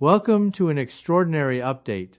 Welcome to an extraordinary update.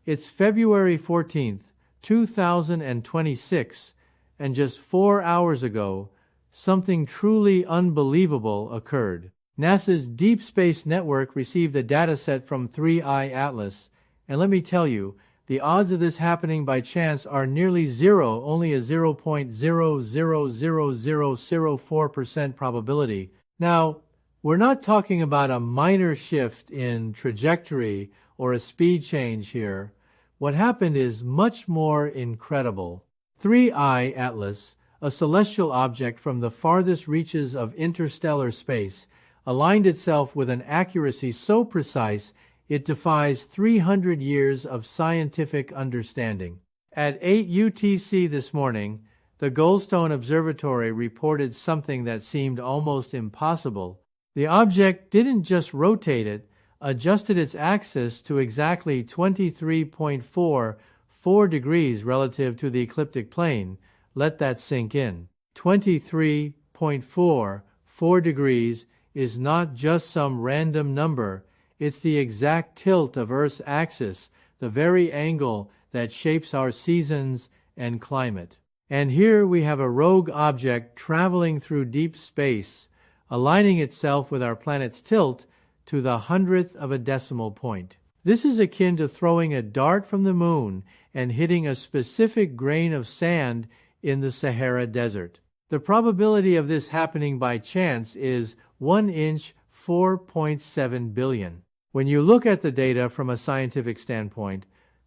It's February 14th, 2026, and just 4 hours ago, something truly unbelievable occurred. NASA's Deep Space Network received a dataset from 3I Atlas, and let me tell you, the odds of this happening by chance are nearly zero, only a 0.00004% probability. Now, we're not talking about a minor shift in trajectory or a speed change here. What happened is much more incredible. 3I Atlas, a celestial object from the farthest reaches of interstellar space, aligned itself with an accuracy so precise it defies 300 years of scientific understanding. At 8 UTC this morning, the Goldstone Observatory reported something that seemed almost impossible. The object didn't just rotate it, adjusted its axis to exactly 23.44 degrees relative to the ecliptic plane. Let that sink in. 23.44 degrees is not just some random number. It's the exact tilt of Earth's axis, the very angle that shapes our seasons and climate. And here we have a rogue object traveling through deep space, aligning itself with our planet's tilt to the 100th of a decimal point. This is akin to throwing a dart from the moon and hitting a specific grain of sand in the Sahara Desert. The probability of this happening by chance is 1 inch 4.7 billion. When you look at the data from a scientific standpoint,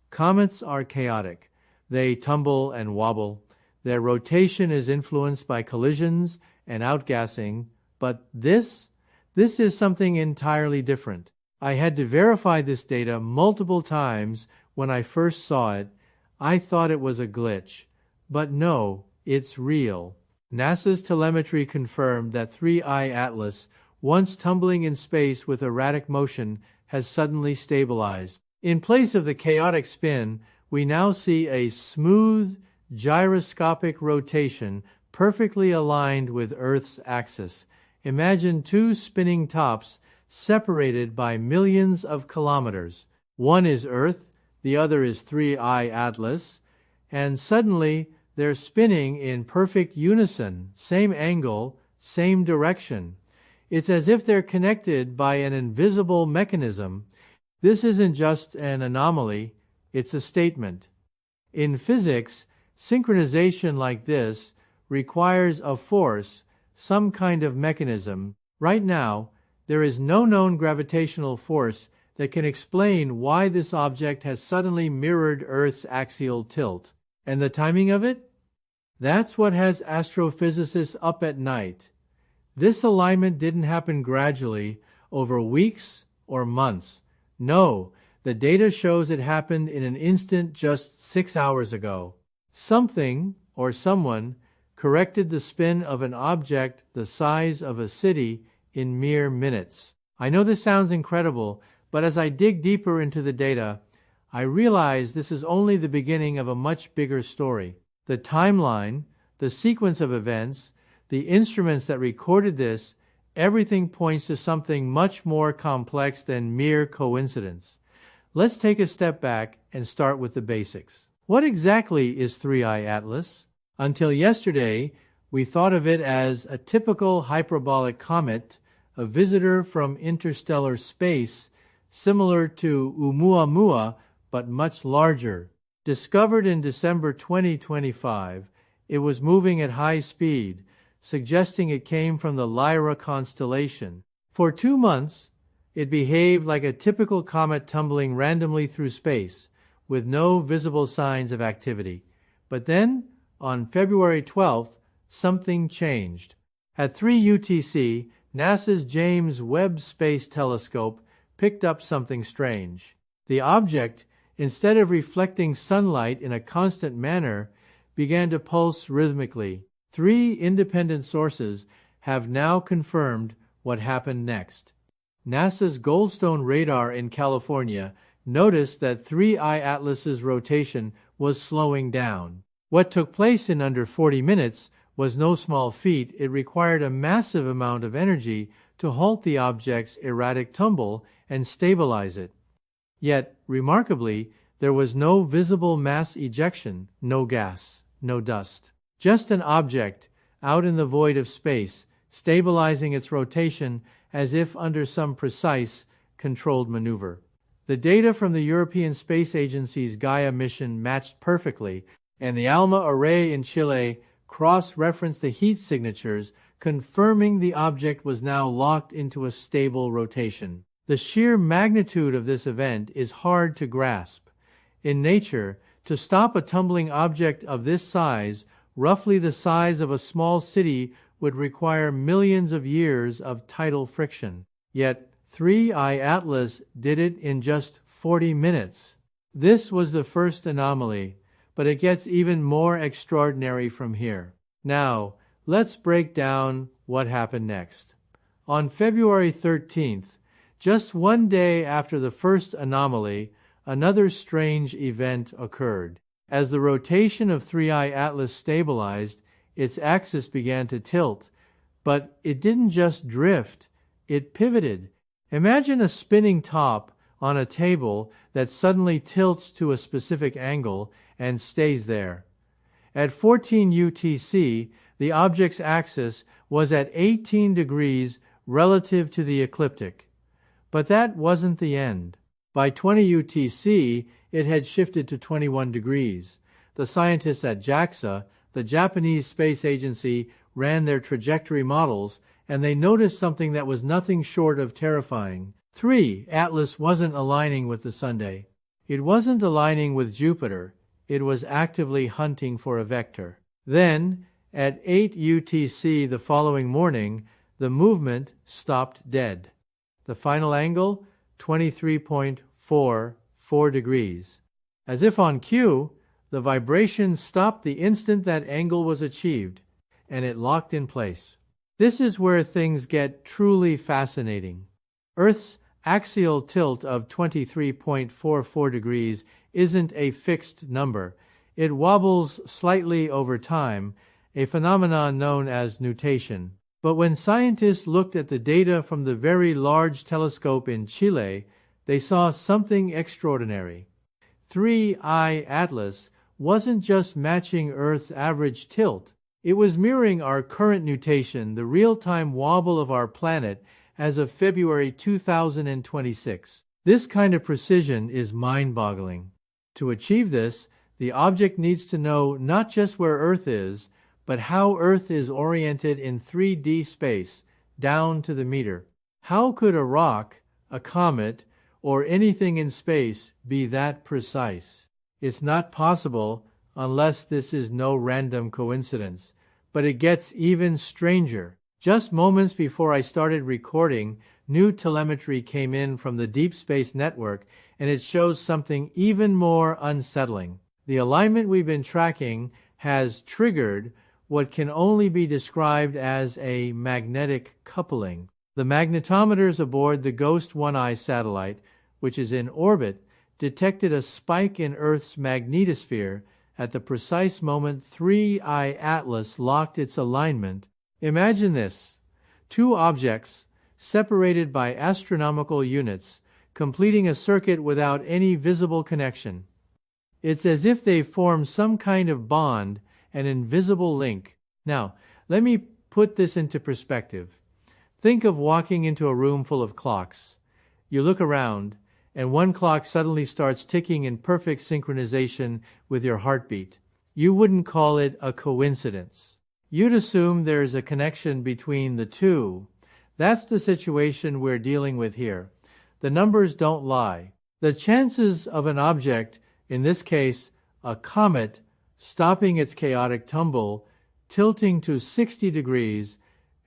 comets are chaotic. They tumble and wobble. Their rotation is influenced by collisions and outgassing, but this is something entirely different. I had to verify this data multiple times when I first saw it. I thought it was a glitch, but no, it's real. NASA's telemetry confirmed that 3I Atlas, once tumbling in space with erratic motion, has suddenly stabilized. In place of the chaotic spin, we now see a smooth, gyroscopic rotation perfectly aligned with Earth's axis. Imagine two spinning tops separated by millions of kilometers. One is Earth, the other is 3I Atlas, and suddenly they're spinning in perfect unison, same angle, same direction. It's as if they're connected by an invisible mechanism. This isn't just an anomaly, it's a statement. In physics, synchronization like this requires a force, some kind of mechanism. Right now, there is no known gravitational force that can explain why this object has suddenly mirrored Earth's axial tilt. And the timing of it? That's what has astrophysicists up at night. This alignment didn't happen gradually over weeks or months. No, the data shows it happened in an instant just 6 hours ago. Something or someone corrected the spin of an object the size of a city in mere minutes. I know this sounds incredible, but as I dig deeper into the data, I realize this is only the beginning of a much bigger story. The timeline, the sequence of events, the instruments that recorded this, everything points to something much more complex than mere coincidence. Let's take a step back and start with the basics. What exactly is 3I Atlas? Until yesterday, we thought of it as a typical hyperbolic comet, a visitor from interstellar space, similar to Oumuamua, but much larger. Discovered in December 2025, it was moving at high speed, suggesting it came from the Lyra constellation. For 2 months, it behaved like a typical comet tumbling randomly through space, with no visible signs of activity. But then, on February 12th, something changed. At 3 UTC, NASA's James Webb Space Telescope picked up something strange. The object, instead of reflecting sunlight in a constant manner, began to pulse rhythmically. 3 independent sources have now confirmed what happened next. NASA's Goldstone radar in California noticed that 3I Atlas's rotation was slowing down. What took place in under 40 minutes was no small feat. It required a massive amount of energy to halt the object's erratic tumble and stabilize it. Yet, remarkably, there was no visible mass ejection, no gas, no dust. Just an object out in the void of space, stabilizing its rotation as if under some precise, controlled maneuver. The data from the European Space Agency's Gaia mission matched perfectly, and the ALMA array in Chile cross-referenced the heat signatures, confirming the object was now locked into a stable rotation. The sheer magnitude of this event is hard to grasp. In nature, to stop a tumbling object of this size, roughly the size of a small city, would require millions of years of tidal friction. Yet, 3I Atlas did it in just 40 minutes. This was the first anomaly, but it gets even more extraordinary from here. Now, let's break down what happened next. On February 13th, just one day after the first anomaly, another strange event occurred. As the rotation of 3I Atlas stabilized, its axis began to tilt, but it didn't just drift, it pivoted. Imagine a spinning top on a table that suddenly tilts to a specific angle and stays there. At 14 UTC, the object's axis was at 18 degrees relative to the ecliptic. But that wasn't the end. By 20 UTC, it had shifted to 21 degrees. The scientists at JAXA, the Japanese Space Agency, ran their trajectory models, and they noticed something that was nothing short of terrifying. 3. Atlas wasn't aligning with the Sunday. It wasn't aligning with Jupiter. It was actively hunting for a vector. Then, at 8 UTC the following morning, the movement stopped dead. The final angle, 23.44 degrees. As if on cue, the vibration stopped the instant that angle was achieved, and it locked in place. This is where things get truly fascinating. Earth's axial tilt of 23.44 degrees isn't a fixed number. It wobbles slightly over time, a phenomenon known as nutation. But when scientists looked at the data from the Very Large Telescope in Chile, they saw something extraordinary. 3I Atlas wasn't just matching Earth's average tilt. It was mirroring our current nutation, the real-time wobble of our planet, as of February 2026. This kind of precision is mind-boggling. To achieve this, the object needs to know not just where Earth is, but how Earth is oriented in 3D space, down to the meter. How could a rock, a comet, or anything in space be that precise? It's not possible unless this is no random coincidence. But it gets even stranger. Just moments before I started recording, new telemetry came in from the Deep Space Network, and it shows something even more unsettling. The alignment we've been tracking has triggered what can only be described as a magnetic coupling. The magnetometers aboard the Ghost 1I satellite, which is in orbit, detected a spike in Earth's magnetosphere at the precise moment 3I Atlas locked its alignment. Imagine this: two objects, separated by astronomical units, completing a circuit without any visible connection. It's as if they form some kind of bond, an invisible link. Now, let me put this into perspective. Think of walking into a room full of clocks. You look around, and one clock suddenly starts ticking in perfect synchronization with your heartbeat. You wouldn't call it a coincidence. You'd assume there's a connection between the two. That's the situation we're dealing with here. The numbers don't lie. The chances of an object, in this case a comet, stopping its chaotic tumble, tilting to 60 degrees,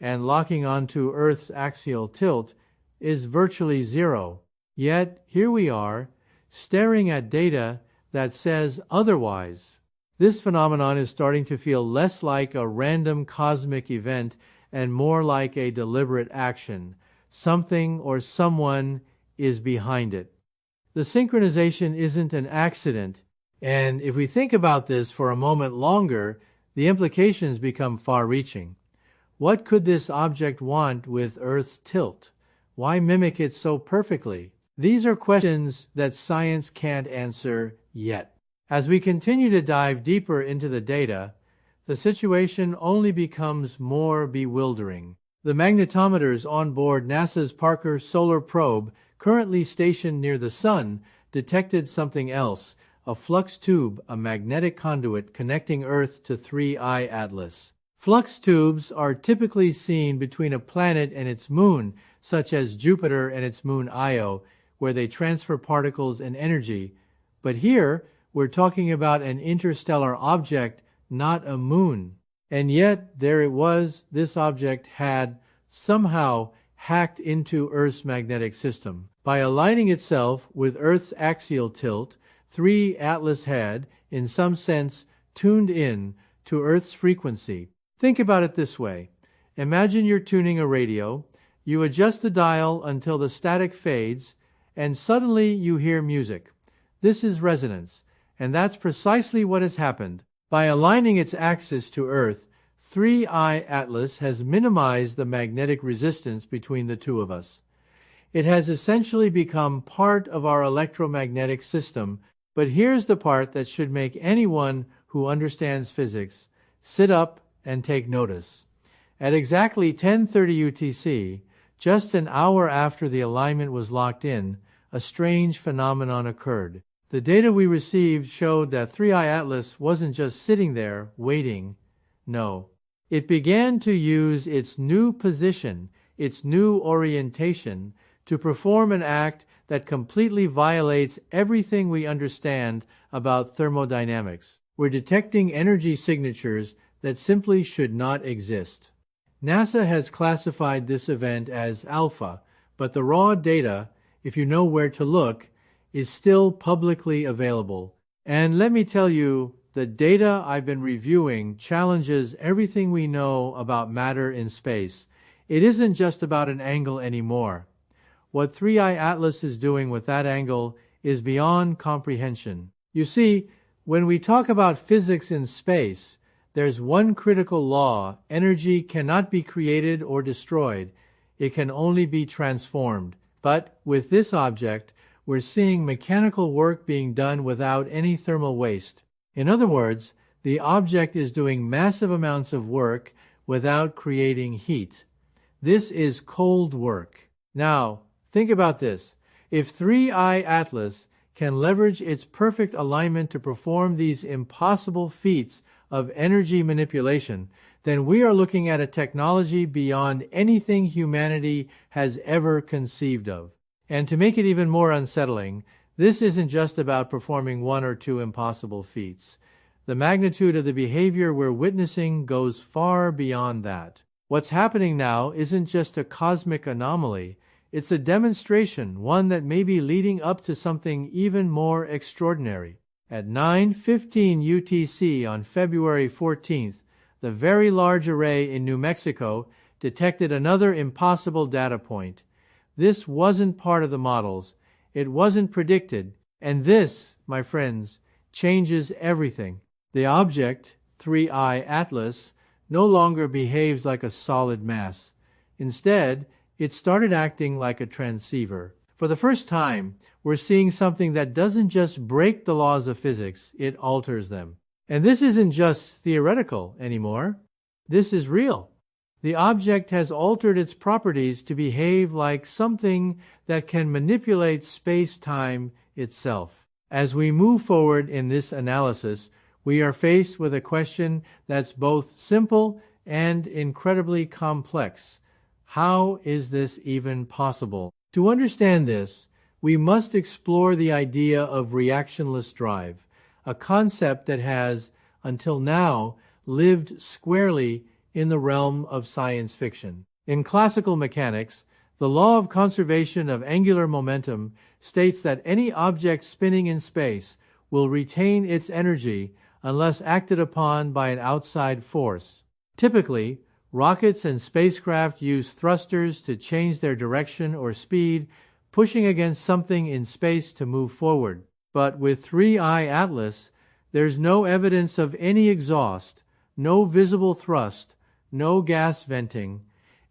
and locking onto Earth's axial tilt is virtually zero. Yet, here we are, staring at data that says otherwise. This phenomenon is starting to feel less like a random cosmic event and more like a deliberate action. Something or someone is behind it. The synchronization isn't an accident, and if we think about this for a moment longer, the implications become far-reaching. What could this object want with Earth's tilt? Why mimic it so perfectly? These are questions that science can't answer yet. As we continue to dive deeper into the data, the situation only becomes more bewildering. The magnetometers on board NASA's Parker Solar Probe, currently stationed near the Sun, detected something else, a flux tube, a magnetic conduit connecting Earth to 3I Atlas. Flux tubes are typically seen between a planet and its moon, such as Jupiter and its moon Io, where they transfer particles and energy. But here, we're talking about an interstellar object, not a moon. And yet, there it was, this object had somehow hacked into Earth's magnetic system. By aligning itself with Earth's axial tilt, 3 Atlas had, in some sense, tuned in to Earth's frequency. Think about it this way. Imagine you're tuning a radio, you adjust the dial until the static fades, and suddenly you hear music. This is resonance, and that's precisely what has happened. By aligning its axis to Earth, 3I Atlas has minimized the magnetic resistance between the two of us. It has essentially become part of our electromagnetic system, but here's the part that should make anyone who understands physics sit up and take notice. At exactly 10:30 UTC, just an hour after the alignment was locked in, a strange phenomenon occurred. The data we received showed that 3I Atlas wasn't just sitting there, waiting. No. It began to use its new position, its new orientation, to perform an act that completely violates everything we understand about thermodynamics. We're detecting energy signatures that simply should not exist. NASA has classified this event as alpha, but the raw data, if you know where to look, is still publicly available. And let me tell you, the data I've been reviewing challenges everything we know about matter in space. It isn't just about an angle anymore. What 3I Atlas is doing with that angle is beyond comprehension. You see, when we talk about physics in space, there's one critical law: energy cannot be created or destroyed. It can only be transformed. But with this object, we're seeing mechanical work being done without any thermal waste. In other words, the object is doing massive amounts of work without creating heat. This is cold work. Now, think about this. If 3I Atlas can leverage its perfect alignment to perform these impossible feats of energy manipulation, then we are looking at a technology beyond anything humanity has ever conceived of. And to make it even more unsettling, this isn't just about performing one or two impossible feats. The magnitude of the behavior we're witnessing goes far beyond that. What's happening now isn't just a cosmic anomaly. It's a demonstration, one that may be leading up to something even more extraordinary. At 9:15 UTC on February 14th, the Very Large Array in New Mexico detected another impossible data point. This wasn't part of the models. It wasn't predicted. And this, my friends, changes everything. The object, 3I Atlas, no longer behaves like a solid mass. Instead, it started acting like a transceiver. For the first time, we're seeing something that doesn't just break the laws of physics, it alters them. And this isn't just theoretical anymore. This is real. The object has altered its properties to behave like something that can manipulate space-time itself. As we move forward in this analysis, we are faced with a question that's both simple and incredibly complex. How is this even possible? To understand this, we must explore the idea of reactionless drive, a concept that has, until now, lived squarely in the realm of science fiction. In classical mechanics, the law of conservation of angular momentum states that any object spinning in space will retain its energy unless acted upon by an outside force. Typically, rockets and spacecraft use thrusters to change their direction or speed, pushing against something in space to move forward. But with 3I Atlas, there's no evidence of any exhaust, no visible thrust, no gas venting,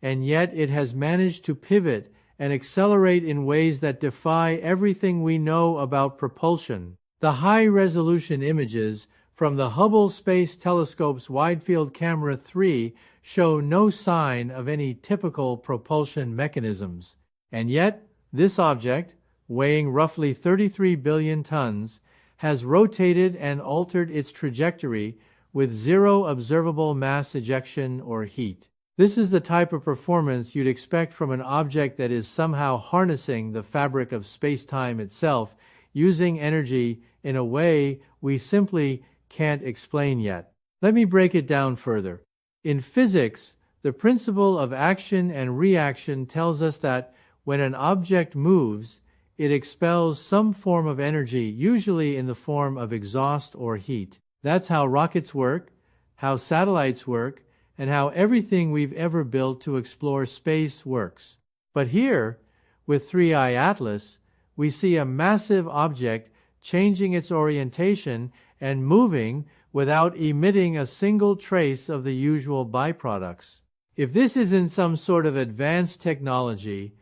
and yet it has managed to pivot and accelerate in ways that defy everything we know about propulsion. The high-resolution images from the Hubble Space Telescope's Wide-Field Camera 3 show no sign of any typical propulsion mechanisms. And yet, this object, weighing roughly 33 billion tons, has rotated and altered its trajectory with zero observable mass ejection or heat. This is the type of performance you'd expect from an object that is somehow harnessing the fabric of space-time itself, using energy in a way we simply can't explain yet. Let me break it down further. In physics, the principle of action and reaction tells us that when an object moves, it expels some form of energy, usually in the form of exhaust or heat. That's how rockets work, how satellites work, and how everything we've ever built to explore space works. But here, with 3I Atlas, we see a massive object changing its orientation and moving without emitting a single trace of the usual byproducts. If this isn't some sort of advanced technology,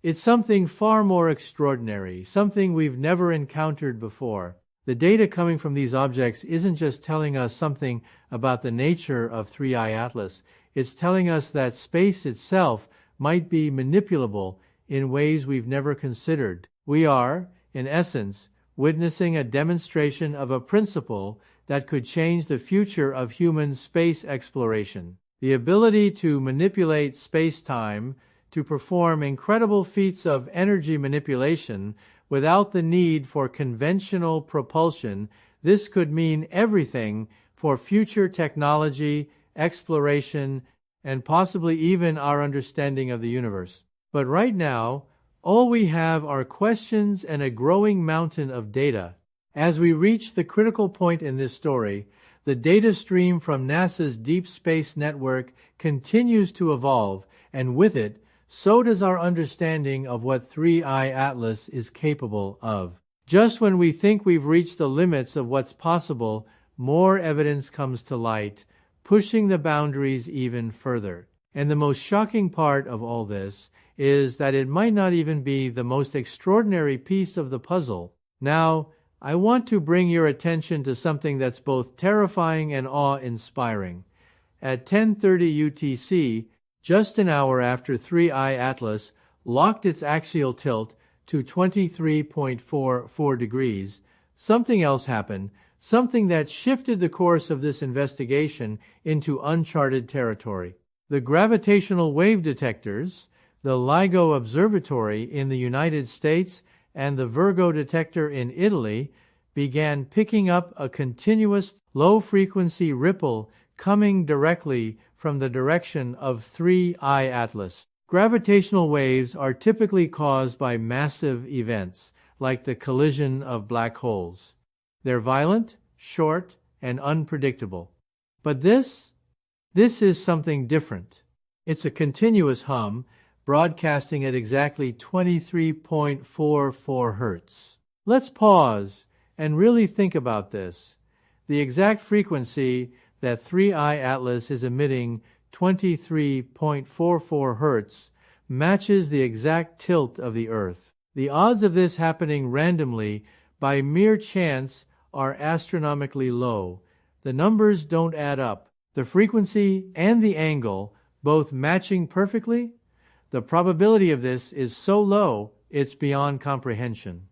it's something far more extraordinary, something we've never encountered before. The data coming from these objects isn't just telling us something about the nature of 3I Atlas, it's telling us that space itself might be manipulable in ways we've never considered. We are, in essence, witnessing a demonstration of a principle that could change the future of human space exploration. The ability to manipulate space-time, to perform incredible feats of energy manipulation without the need for conventional propulsion. This could mean everything for future technology, exploration, and possibly even our understanding of the universe. But right now, all we have are questions and a growing mountain of data. As we reach the critical point in this story, the data stream from NASA's Deep Space Network continues to evolve, and with it, so does our understanding of what 3I Atlas is capable of. Just when we think we've reached the limits of what's possible, more evidence comes to light, pushing the boundaries even further. And the most shocking part of all this is that it might not even be the most extraordinary piece of the puzzle. Now, I want to bring your attention to something that's both terrifying and awe-inspiring. At 10:30 UTC, just an hour after 3I Atlas locked its axial tilt to 23.44 degrees, something else happened, something that shifted the course of this investigation into uncharted territory. The gravitational wave detectors, the LIGO Observatory in the United States and the Virgo detector in Italy, began picking up a continuous low-frequency ripple coming directly from the direction of 3I Atlas. Gravitational waves are typically caused by massive events, like the collision of black holes. They're violent, short, and unpredictable. But this is something different. It's a continuous hum, broadcasting at exactly 23.44 Hertz. Let's pause and really think about this. The exact frequency that 3I Atlas is emitting, 23.44 Hertz, matches the exact tilt of the Earth. The odds of this happening randomly by mere chance are astronomically low. The numbers don't add up. The frequency and the angle both matching perfectly? The probability of this is so low, it's beyond comprehension.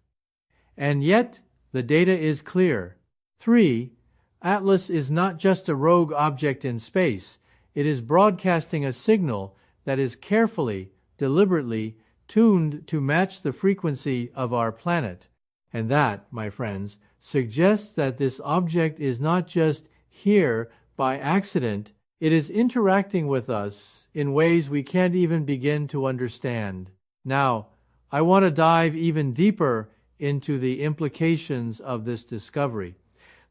And yet, the data is clear. 3. Atlas is not just a rogue object in space. It is broadcasting a signal that is carefully, deliberately tuned to match the frequency of our planet. And that, my friends, suggests that this object is not just here by accident. It is interacting with us in ways we can't even begin to understand. Now, I want to dive even deeper into the implications of this discovery.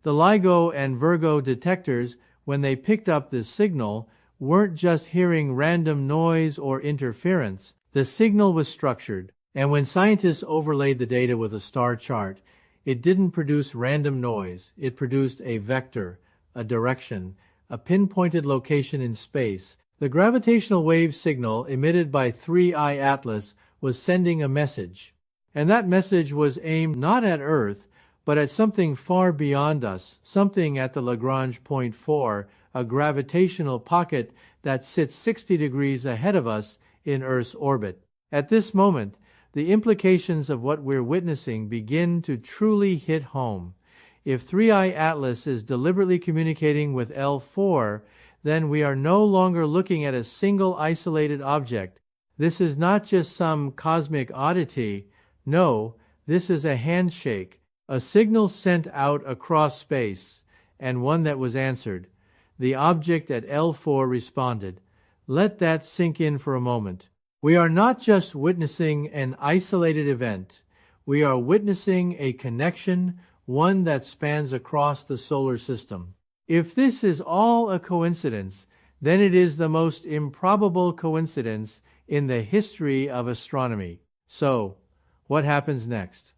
The LIGO and Virgo detectors, when they picked up this signal, weren't just hearing random noise or interference. The signal was structured, and when scientists overlaid the data with a star chart, it didn't produce random noise. It produced a vector, a direction, a pinpointed location in space. The gravitational wave signal emitted by 3I Atlas was sending a message. And that message was aimed not at Earth, but at something far beyond us, something at the Lagrange point 4, a gravitational pocket that sits 60 degrees ahead of us in Earth's orbit. At this moment, the implications of what we're witnessing begin to truly hit home. If 3I Atlas is deliberately communicating with L4, then we are no longer looking at a single isolated object. This is not just some cosmic oddity. No, this is a handshake, a signal sent out across space, and one that was answered. The object at L4 responded. Let that sink in for a moment. We are not just witnessing an isolated event. We are witnessing a connection, one that spans across the solar system. If this is all a coincidence, then it is the most improbable coincidence in the history of astronomy. So, what happens next?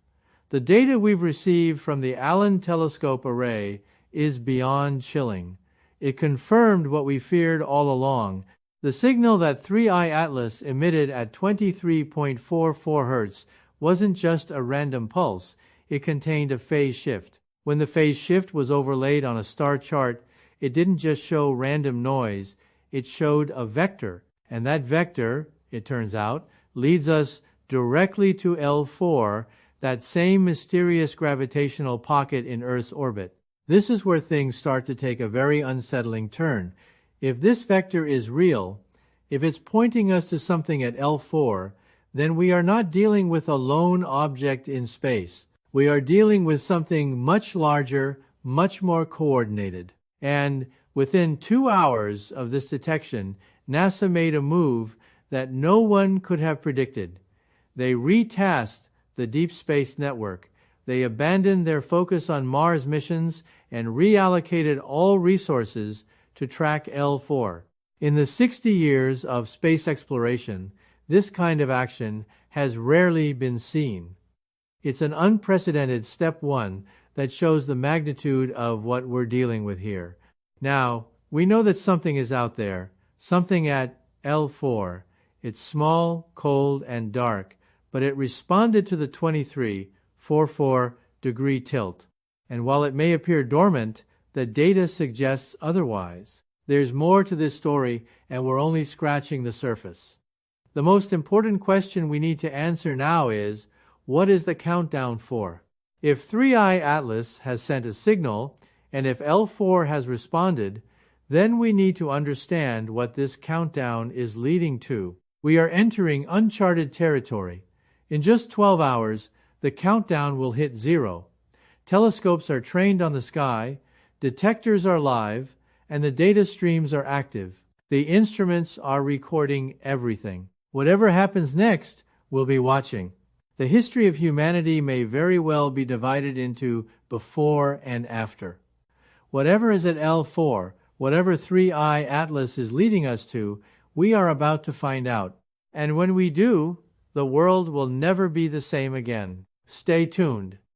The data we've received from the Allen Telescope Array is beyond chilling. It confirmed what we feared all along. The signal that 3I Atlas emitted at 23.44 Hz wasn't just a random pulse, it contained a phase shift. When the phase shift was overlaid on a star chart, it didn't just show random noise, it showed a vector. And that vector, it turns out, leads us directly to L4, that same mysterious gravitational pocket in Earth's orbit. This is where things start to take a very unsettling turn. If this vector is real, if it's pointing us to something at L4, then we are not dealing with a lone object in space. We are dealing with something much larger, much more coordinated. And within 2 hours of this detection, NASA made a move that no one could have predicted. They retasked the Deep Space Network. They abandoned their focus on Mars missions and reallocated all resources to track L4. In the 60 years of space exploration, this kind of action has rarely been seen. It's an unprecedented step one that shows the magnitude of what we're dealing with here. Now, we know that something is out there, something at L4. It's small, cold, and dark, but it responded to the 23.44 degree tilt. And while it may appear dormant, the data suggests otherwise. There's more to this story, and we're only scratching the surface. The most important question we need to answer now is, what is the countdown for? If 3I Atlas has sent a signal, and if L4 has responded, then we need to understand what this countdown is leading to. We are entering uncharted territory. In just 12 hours, the countdown will hit 0. Telescopes are trained on the sky, detectors are live, and the data streams are active. The instruments are recording everything. Whatever happens next, we'll be watching. The history of humanity may very well be divided into before and after. Whatever is at L4, whatever 3I Atlas is leading us to, we are about to find out. And when we do, the world will never be the same again. Stay tuned.